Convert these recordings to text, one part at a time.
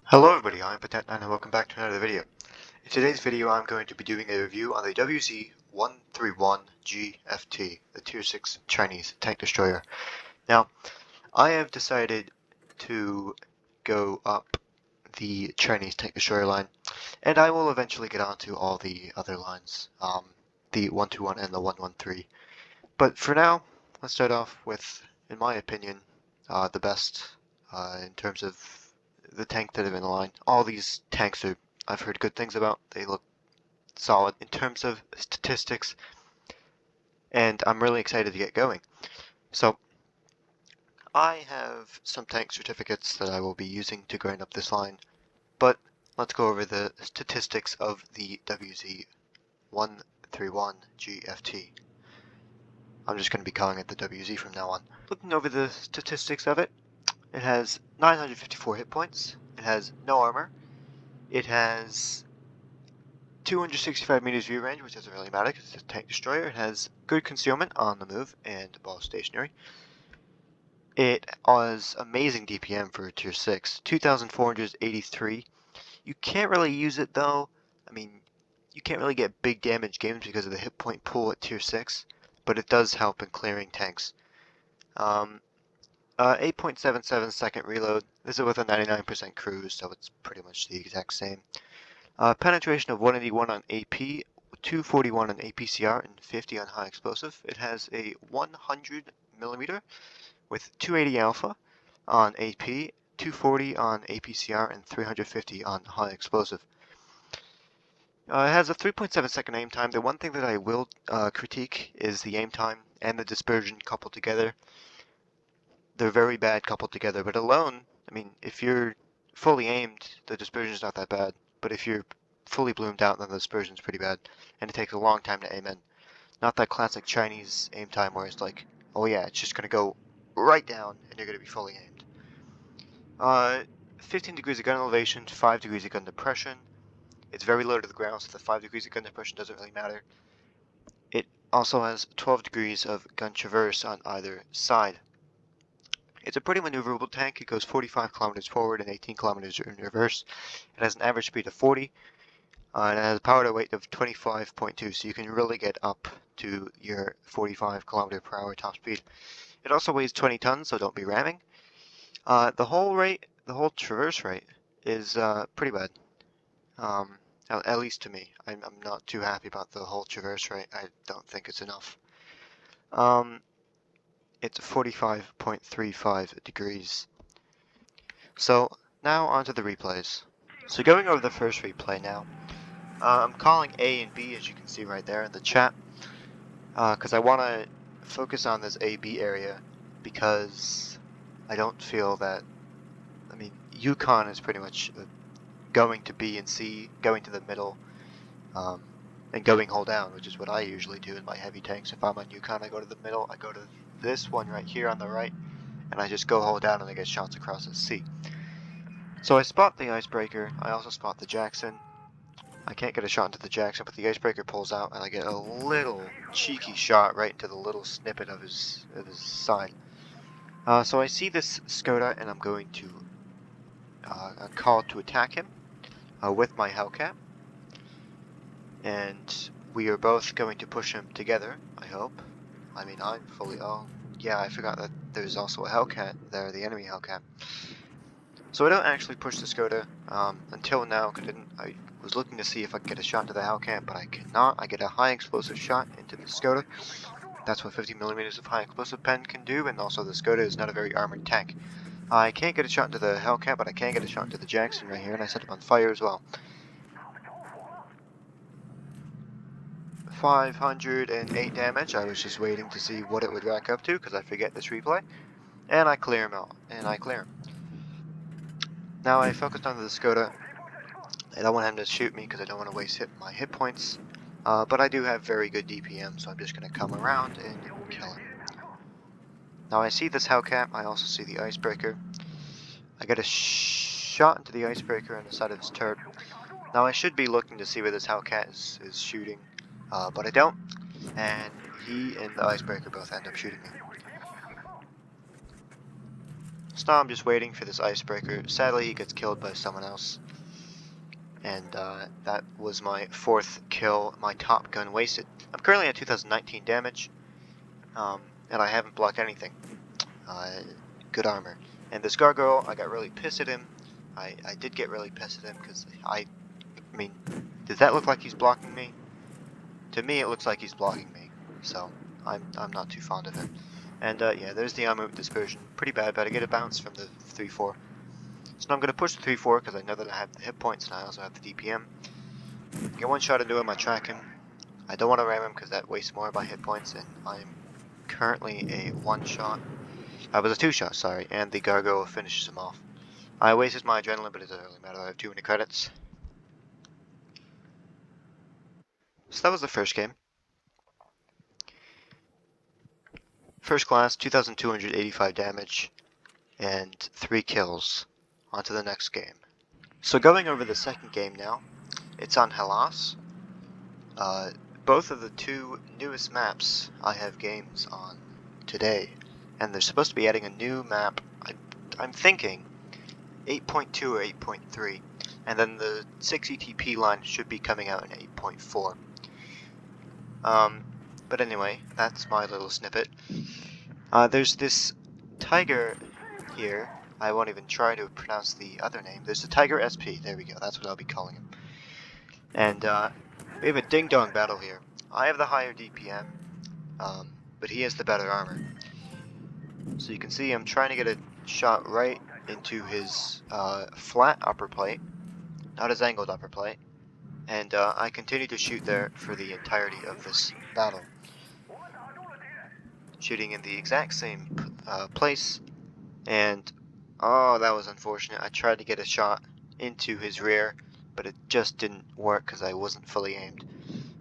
Hello everybody, I'm Patent9 and welcome back to another video. In today's video I'm going to be doing a review on the WZ-131GFT, the Tier 6 Chinese tank destroyer. Now, I have decided to go up the Chinese tank destroyer line, and I will eventually get onto all the other lines, the 121 and the 113. But for now, let's start off with, in my opinion, the best in terms of the tank that are in the line. All these tanks I've heard good things about. They look solid in terms of statistics, and I'm really excited to get going. So I have some tank certificates that I will be using to grind up this line, but let's go over the statistics of the WZ-131GFT. I'm just going to be calling it the WZ from now on. Looking over the statistics of it, it has 954 hit points, it has no armor, it has 265 meters view range, which doesn't really matter because it's a tank destroyer. It has good concealment on the move and while stationary. It has amazing DPM for a tier 6, 2,483. You can't really use it though. I mean, you can't really get big damage games because of the hit point pool at tier 6, but it does help in clearing tanks. 8.77 second reload. This is with a 99% cruise, so it's pretty much the exact same. Penetration of 181 on AP, 241 on APCR, and 50 on high explosive. It has a 100 millimeter with 280 alpha on AP, 240 on APCR, and 350 on high explosive. It has a 3.7 second aim time. The one thing that I will critique is the aim time and the dispersion coupled together. They're very bad coupled together, but alone, I mean, if you're fully aimed, the dispersion is not that bad. But if you're fully bloomed out, then the dispersion is pretty bad, and it takes a long time to aim in. Not that classic Chinese aim time where it's like, oh yeah, it's just gonna go right down, and you're gonna be fully aimed. 15 degrees of gun elevation, 5 degrees of gun depression. It's very low to the ground, so the 5 degrees of gun depression doesn't really matter. It also has 12 degrees of gun traverse on either side. It's a pretty maneuverable tank. It goes 45 kilometers forward and 18 kilometers in reverse. It has an average speed of 40, and it has a power to weight of 25.2, so you can really get up to your 45 kilometer per hour top speed. It also weighs 20 tons, so don't be ramming. The whole traverse rate is pretty bad. At least to me. I'm not too happy about the whole traverse rate. I don't think it's enough. It's 45.35 degrees. So now onto the replays. So going over the first replay now, I'm calling A and B as you can see right there in the chat, because I want to focus on this A-B area because I don't feel that, I mean, Yukon is pretty much going to B and C, going to the middle, and going hull down, which is what I usually do in my heavy tanks. If I'm on Yukon, I go to the middle, I go to this one right here on the right, and I just go hull down and I get shots across at C. So I spot the icebreaker, I also spot the Jackson. I can't get a shot into the Jackson, but the icebreaker pulls out and I get a little cheeky shot right into the little snippet of his side. So I see this Skoda and I'm going to call to attack him with my Hellcat. And we are both going to push him together, I hope. I mean, I'm fully... Oh, yeah, I forgot that there's also a Hellcat there, the enemy Hellcat. So I don't actually push the Skoda until now, because I was looking to see if I could get a shot into the Hellcat, but I cannot. I get a high explosive shot into the Skoda. That's what 50 millimeters of high explosive pen can do, and also the Skoda is not a very armored tank. I can't get a shot into the Hellcat, but I can get a shot into the Jackson right here, and I set him on fire as well. 508 damage. I was just waiting to see what it would rack up to, because I forget this replay. And I clear him out, and I clear him. Now I focused on the Skoda. I don't want him to shoot me because I don't want to waste my hit points. But I do have very good DPM, so I'm just going to come around and kill him. Now I see this Hellcat. I also see the icebreaker. I get a shot into the icebreaker on the side of his turret. Now I should be looking to see where this Hellcat is shooting, but I don't. And he and the icebreaker both end up shooting me. So now I'm just waiting for this icebreaker. Sadly, he gets killed by someone else. And that was my 4th kill, my Top Gun wasted. I'm currently at 2019 damage, and I haven't blocked anything. Good armor. And this gargoyle, I got really pissed at him. I did get really pissed at him because I mean, does that look like he's blocking me? To me, it looks like he's blocking me. So I'm not too fond of him. And yeah, there's the armor dispersion. Pretty bad, but I get a bounce from the 3-4. So now I'm going to push the 3-4 because I know that I have the hit points and I also have the DPM. Get one shot into him, I track him. I don't want to ram him because that wastes more of my hit points, and I'm currently a 1-shot. I was a 2-shot, sorry, and the gargoyle finishes him off. I wasted my adrenaline, but it doesn't really matter. I have too many credits. So that was the first game. First class, 2,285 damage, and 3 kills. On to the next game. So going over the second game now, it's on Hellas. Both of the 2 newest maps I have games on today, and they're supposed to be adding a new map, I'm thinking 8.2 or 8.3, and then the 6 ETP line should be coming out in 8.4. But anyway, that's my little snippet. There's this tiger here. I won't even try to pronounce the other name. There's the Tiger SP. There we go. That's what I'll be calling him. And we have a ding-dong battle here. I have the higher DPM, but he has the better armor. So you can see I'm trying to get a shot right into his flat upper plate, not his angled upper plate. And I continue to shoot there for the entirety of this battle. Shooting in the exact same place, and oh, that was unfortunate. I tried to get a shot into his rear, but it just didn't work because I wasn't fully aimed.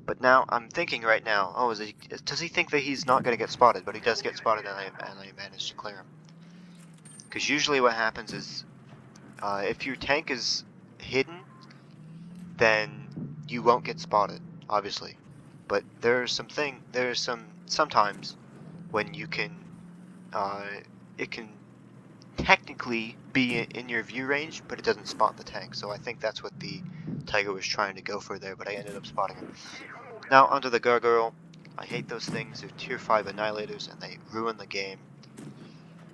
But now, I'm thinking right now, oh, does he think that he's not going to get spotted? But he does get spotted, and I managed to clear him. Because usually what happens is, if your tank is hidden, then you won't get spotted, obviously. But sometimes when you can, it can technically be in your view range, but it doesn't spot the tank. So I think that's what the tiger was trying to go for there, but I ended up spotting him. Now onto the gargoyle. I hate those things. They're tier 5 annihilators and they ruin the game.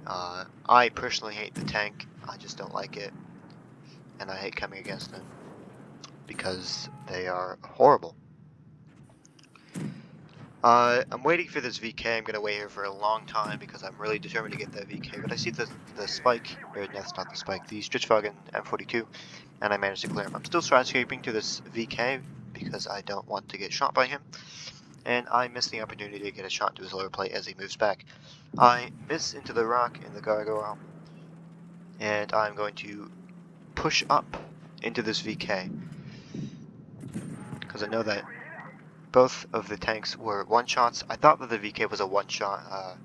I personally hate the tank. I just don't like it, and I hate coming against them because they are horrible. I'm waiting for this VK. I'm going to wait here for a long time because I'm really determined to get that VK. But I see the spike, or that's not the spike, the Strichwagen M42, and I managed to clear him. I'm still skyscraping to this VK because I don't want to get shot by him. And I miss the opportunity to get a shot to his lower plate as he moves back. I miss into the rock in the gargoyle, and I'm going to push up into this VK because I know that both of the tanks were 1-shots. I thought that the VK was a 1-shot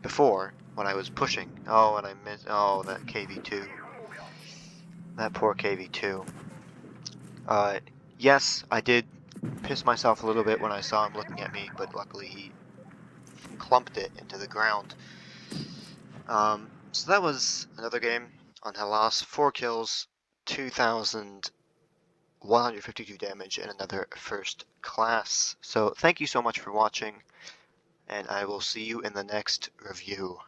before when I was pushing. Oh, and I missed. Oh, that KV2. That poor KV2. Yes, I did piss myself a little bit when I saw him looking at me, but luckily he clumped it into the ground. So that was another game on Hellas. 4 kills, 2,152 damage, and another first class. So thank you so much for watching, and I will see you in the next review.